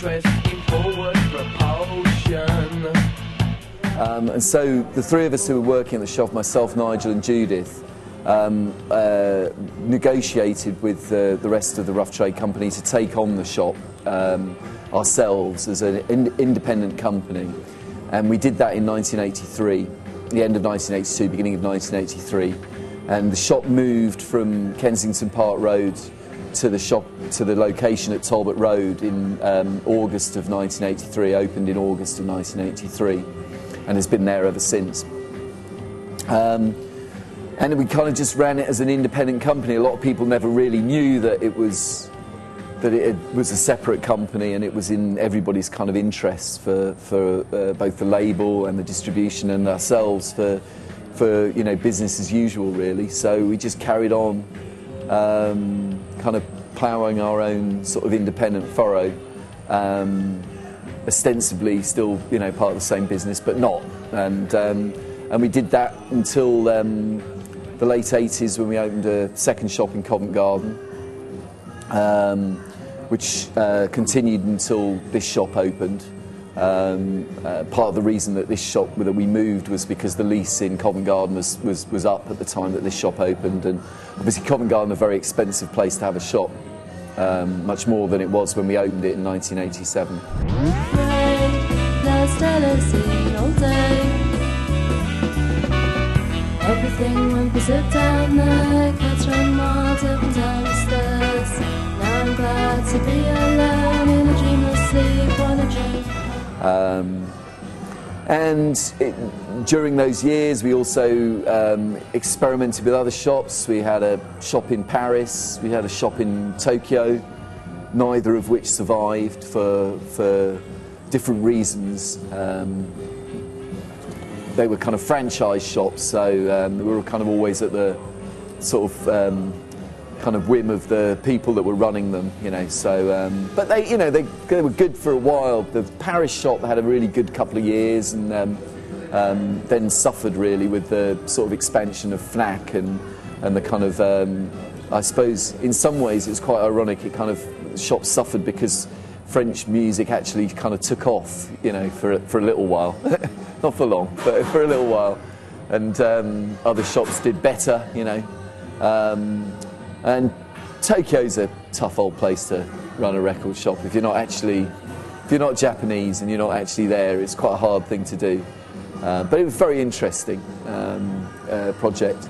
drifting forward propulsion. And so the three of us who were working at the shop, myself, Nigel and Judith, negotiated with the rest of the rough trade company to take on the shop ourselves as an independent company. And we did that in 1983, the end of 1982, beginning of 1983. And the shop moved from Kensington Park Road to the location at Talbot Road in August of 1983, opened in August of 1983, and has been there ever since. And we kind of just ran it as an independent company. A lot of people never really knew that it was a separate company, and it was in everybody's kind of interests for both the label and the distribution and ourselves for business as usual, really. So we just carried on kind of ploughing our own sort of independent furrow, ostensibly still part of the same business, but not. And we did that until the late 80s, when we opened a second shop in Covent Garden, which continued until this shop opened. Part of the reason that this shop that we moved was because the lease in Covent Garden was up at the time that this shop opened, and obviously Covent Garden a very expensive place to have a shop, much more than it was when we opened it in 1987. Everything went berserk down there, cats ran wild up and down the stairs. Now I'm glad to be alone in a dreamless sleep on a dream. During those years we also experimented with other shops. We had a shop in Paris, we had a shop in Tokyo, neither of which survived for different reasons. They were kind of franchise shops, so we were kind of always at the sort of kind of whim of the people that were running them, So, but they were good for a while. The Paris shop had a really good couple of years, and then suffered really with the sort of expansion of Fnac and the kind of I suppose in some ways it's quite ironic. It kind of the shop suffered because French music actually kind of took off, for a little while. Not for long, but for a little while. And other shops did better, And Tokyo's a tough old place to run a record shop. If you're not Japanese and you're not actually there, it's quite a hard thing to do. But it was a very interesting project.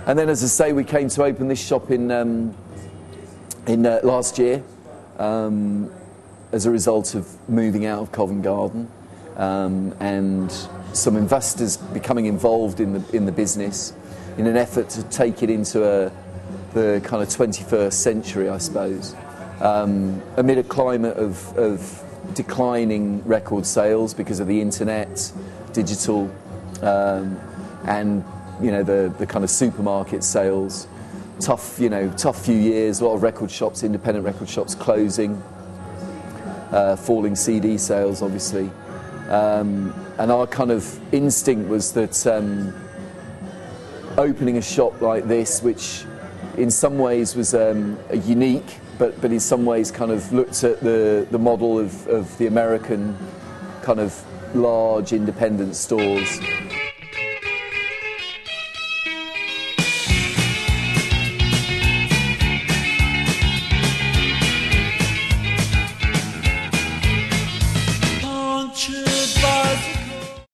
And then, as I say, we came to open this shop in last year. As a result of moving out of Covent Garden, and some investors becoming involved in the business in an effort to take it into the kind of 21st century, I suppose, amid a climate of declining record sales because of the internet, digital, and the kind of supermarket sales. Tough few years. A lot of record shops, independent record shops, closing. Falling CD sales, obviously, and our kind of instinct was that opening a shop like this, which in some ways was unique, but in some ways kind of looked at the model of the American kind of large independent stores,